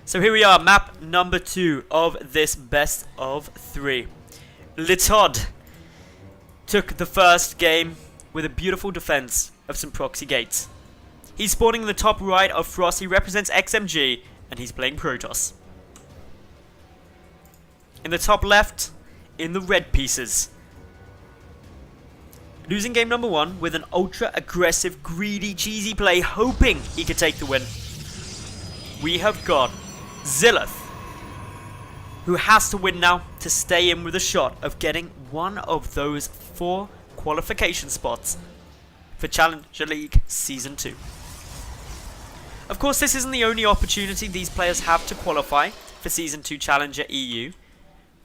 So here we are, map number 2 of this best of 3. ToD took the first game with a beautiful defense of some proxy gates. He's spawning in the top right of Frost. He represents XMG and he's playing Protoss. In the top left, in the red pieces, losing game number 1 with an ultra aggressive, greedy, cheesy play, hoping he could take the win. We have got XeLiatH, who has to win now to stay in with a shot of getting one of those 4 qualification spots for Challenger League Season 2. Of course, this isn't the only opportunity these players have to qualify for Season 2 Challenger EU.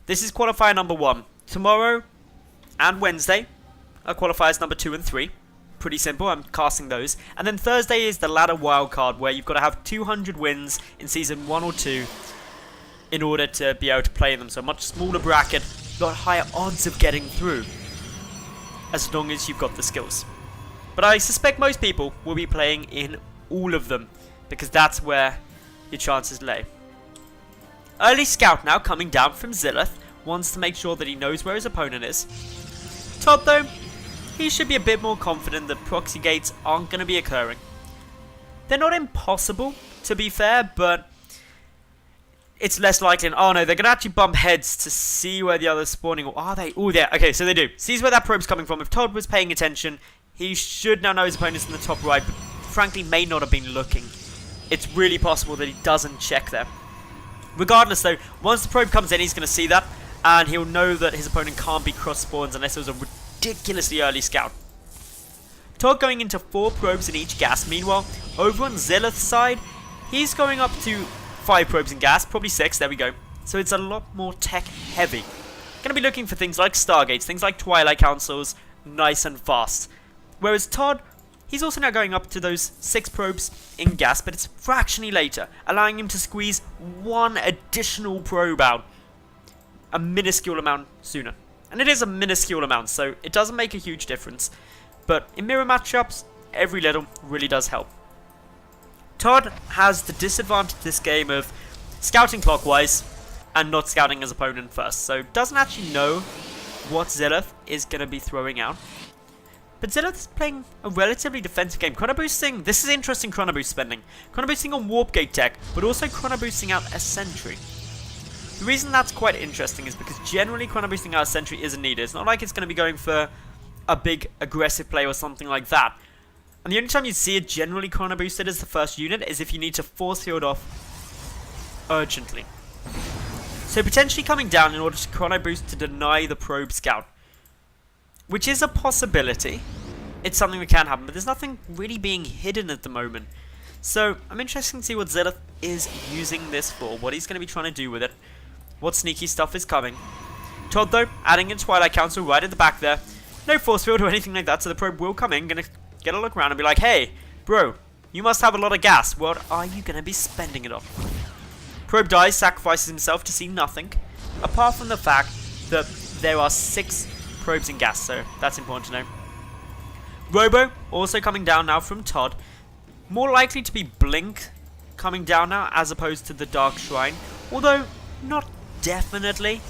This is qualifier number 1. Tomorrow and Wednesday are qualifiers number 2 and 3. Pretty simple, I'm casting those. And then Thursday is the ladder wildcard, where you've got to have 200 wins in Season 1 or 2 in order to be able to play them. So a much smaller bracket, got higher odds of getting through, as long as you've got the skills. But I suspect most people will be playing in all of them, because that's where your chances lay. Early scout now coming down from XeLiatH, wants to make sure that he knows where his opponent is. ToD though, he should be a bit more confident that proxy gates aren't going to be occurring. They're not impossible, to be fair, but it's less likely. Oh no, they're going to actually bump heads to see where the other's spawning. Or are they? Oh, there. Okay, so they do. Sees where that probe's coming from. If ToD was paying attention, he should now know his opponent's in the top right, but frankly may not have been looking. It's really possible that he doesn't check there. Regardless though, once the probe comes in, he's going to see that, and he'll know that his opponent can't be cross spawns unless it was a ridiculously early scout. ToD going into 4 probes in each gas. Meanwhile, over on XeLiatH's side, he's going up to 5 probes in gas, probably 6, there we go. So it's a lot more tech heavy. Gonna be looking for things like Stargates, things like Twilight Councils, nice and fast. Whereas ToD, he's also now going up to those 6 probes in gas, but it's fractionally later, allowing him to squeeze 1 additional probe out. A minuscule amount sooner. And it is a minuscule amount, so it doesn't make a huge difference. But in mirror matchups, every little really does help. ToD has the disadvantage this game of scouting clockwise and not scouting his opponent first. So doesn't actually know what XeLiatH is going to be throwing out. But XeLiatH is playing a relatively defensive game. Chrono boosting, this is interesting chrono boost spending. Chrono boosting on warp gate tech, but also chrono boosting out a sentry. The reason that's quite interesting is because generally chrono boosting out a sentry isn't needed. It's not like it's going to be going for a big aggressive play or something like that. And the only time you see it generally chrono boosted as the first unit is if you need to force field off urgently. So potentially coming down in order to chrono boost to deny the probe scout, which is a possibility. It's something that can happen, but there's nothing really being hidden at the moment. So I'm interested to see what XeLiatH is using this for, what he's going to be trying to do with it, what sneaky stuff is coming. ToD though, adding in Twilight Council right at the back there. No force field or anything like that, so the probe will come in, gonna get a look around and be like, hey, bro, you must have a lot of gas. What are you gonna be spending it on? Probe dies, sacrifices himself to see nothing, apart from the fact that there are 6 probes in gas, so that's important to know. Robo also coming down now from ToD. More likely to be Blink coming down now as opposed to the Dark Shrine, although not definitely.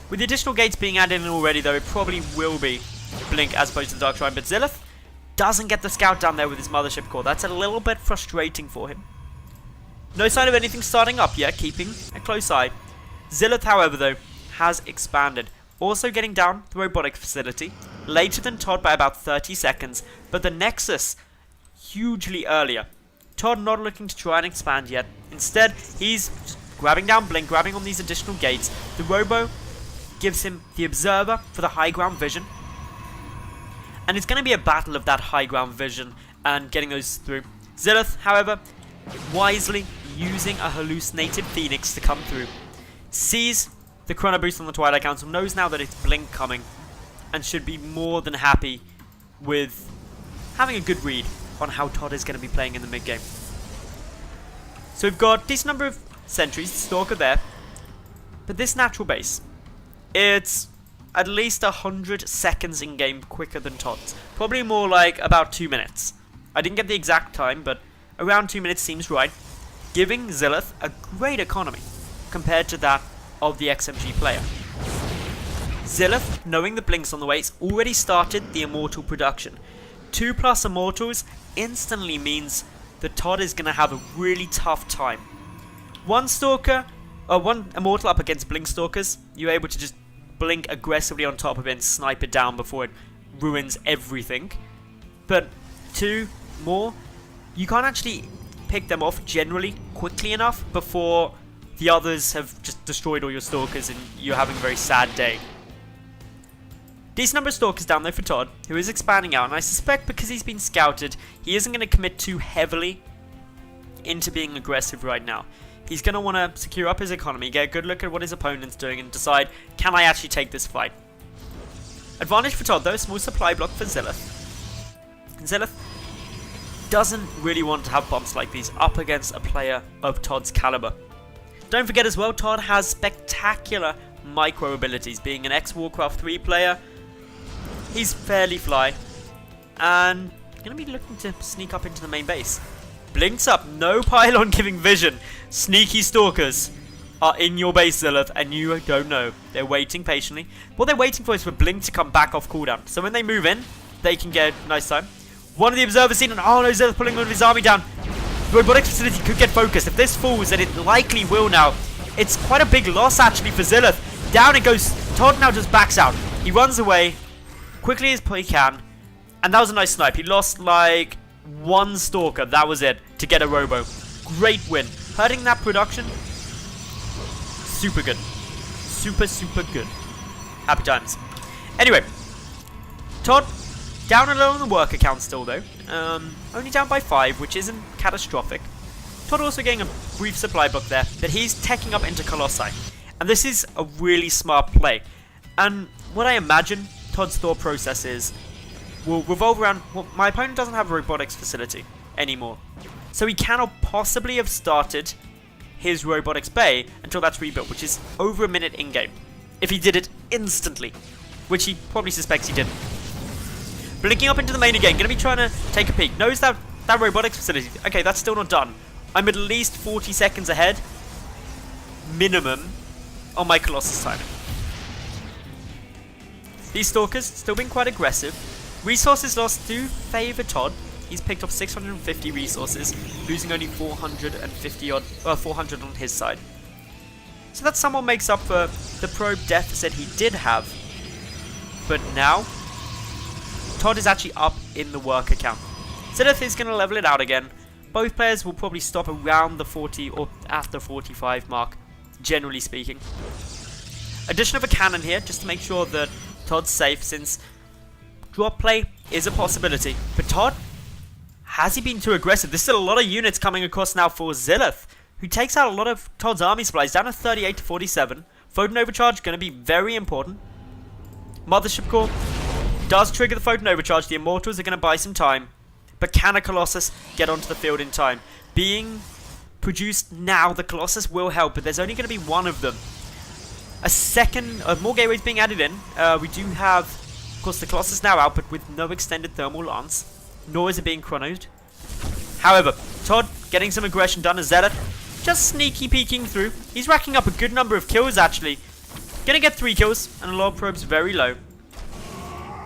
With the additional gates being added in already though, it probably will be Blink as opposed to the Dark Shrine, but XeLiatH doesn't get the scout down there with his mothership core. That's a little bit frustrating for him. No sign of anything starting up yet, keeping a close eye. XeLiatH, however, though, has expanded. Also getting down the robotic facility, later than ToD by about 30 seconds, but the Nexus hugely earlier. ToD not looking to try and expand yet. Instead, he's just grabbing down Blink, grabbing on these additional gates. The Robo gives him the Observer for the high ground vision. And it's going to be a battle of that high ground vision and getting those through. XeLiatH, however, wisely using a hallucinated Phoenix to come through. Sees the chrono boost on the Twilight Council, knows now that it's Blink coming, and should be more than happy with having a good read on how ToD is going to be playing in the mid game. So we've got a decent number of sentries, Stalker there, but this natural base, it's at least 100 seconds in game quicker than ToD's. Probably more like about 2 minutes. I didn't get the exact time, but around 2 minutes seems right. giving XeLiatH a great economy compared to that of the XMG player. XeLiatH, knowing the blinks on the way, has already started the Immortal production. 2+ Immortals instantly means the ToD is going to have a really tough time. One Immortal up against Blink Stalkers, you're able to just blink aggressively on top of it and snipe it down before it ruins everything. But 2 more, you can't actually pick them off generally quickly enough before the others have just destroyed all your Stalkers and you're having a very sad day. Decent number of Stalkers down there for ToD, who is expanding out, and I suspect because he's been scouted, he isn't going to commit too heavily into being aggressive right now. He's going to want to secure up his economy, get a good look at what his opponent's doing, and decide, can I actually take this fight? Advantage for ToD though, small supply block for XeLiatH. XeLiatH doesn't really want to have bumps like these up against a player of ToD's caliber. Don't forget as well, ToD has spectacular micro abilities. Being an ex-Warcraft 3 player, he's fairly fly, and going to be looking to sneak up into the main base. Blinks up, no pylon giving vision. Sneaky Stalkers are in your base, XeLiatH, and you don't know. They're waiting patiently. What they're waiting for is for Blink to come back off cooldown. So when they move in, they can get a nice time. One of the observers seen, and oh no, XeLiatH pulling one of his army down. The robotics facility could get focused. If this falls, and it likely will now, it's quite a big loss actually for XeLiatH. Down it goes. ToD now just backs out. He runs away quickly as he can, and that was a nice snipe. He lost like 1 Stalker, that was it, to get a robo. Great win. Hurting that production, super good. Super good. Happy times. Anyway, ToD down a little on the worker count still though. Only down by 5, which isn't catastrophic. ToD also getting a brief supply book there, but he's teching up into Colossi. And this is a really smart play. And what I imagine ToD's thought process is, will revolve around, well, my opponent doesn't have a robotics facility anymore. So he cannot possibly have started his robotics bay until that's rebuilt, which is over a minute in-game. If he did it instantly, which he probably suspects he didn't. Blinking up into the main again, going to be trying to take a peek. Knows that robotics facility. Okay, that's still not done. I'm at least 40 seconds ahead, minimum, on my Colossus timing. These Stalkers still being quite aggressive. Resources lost do favour ToD. He's picked up 650 resources, losing only 400 on his side. So that somewhat makes up for the probe deficit he did have. But now, ToD is actually up in the worker count. XeLiatH is going to level it out again. Both players will probably stop around the 40 or at the 45 mark, generally speaking. Addition of a cannon here, just to make sure that ToD's safe, since drop play is a possibility. But ToD, has he been too aggressive? There's still a lot of units coming across now for XeLiatH, who takes out a lot of ToD's army supplies, down to 38 to 47. Photon overcharge going to be very important. Mothership core does trigger the photon overcharge. The Immortals are going to buy some time. But can a Colossus get onto the field in time? Being produced now, the Colossus will help, but there's only going to be one of them. More gateways being added in. We do have, of course, the Colossus now out, but with no extended thermal lance, nor is it being chronoed. However, ToD getting some aggression done as XeLiatH, just sneaky peeking through. He's racking up a good number of kills actually. Gonna get 3 kills, and a lot of probes very low.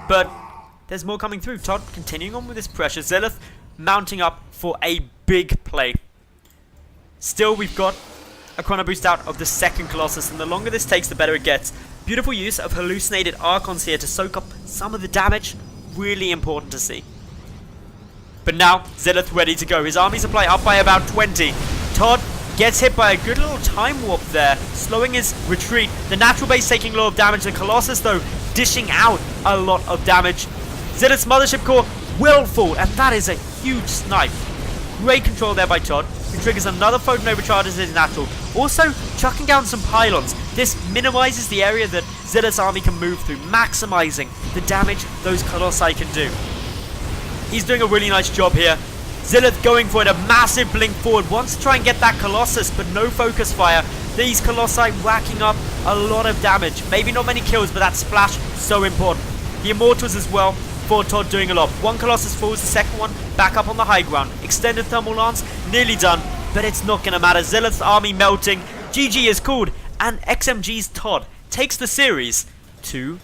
But there's more coming through. ToD continuing on with this pressure. XeLiatH mounting up for a big play. Still, we've got a chrono boost out of the second Colossus, and the longer this takes, the better it gets. Beautiful use of hallucinated Archons here to soak up some of the damage. Really important to see. But now, XeLiatH ready to go. His army supply up by about 20. ToD gets hit by a good little time warp there, slowing his retreat. The natural base taking a lot of damage. The Colossus, though, dishing out a lot of damage. XeLiatH's Mothership core will fall, and that is a huge snipe. Great control there by ToD, who triggers another photon overcharge as his natural. Also, chucking down some pylons. This minimizes the area that XeLiatH's army can move through, maximizing the damage those Colossi can do. He's doing a really nice job here. XeLiatH going for it, a massive blink forward. Wants to try and get that Colossus, but no focus fire. These Colossi whacking up a lot of damage. Maybe not many kills, but that splash, so important. The Immortals as well, for ToD doing a lot. One Colossus falls, the second one back up on the high ground. Extended thermal lance, nearly done. but it's not going to matter. XeLiatH's army melting, GG is called, and XMG's ToD takes the series 2-0.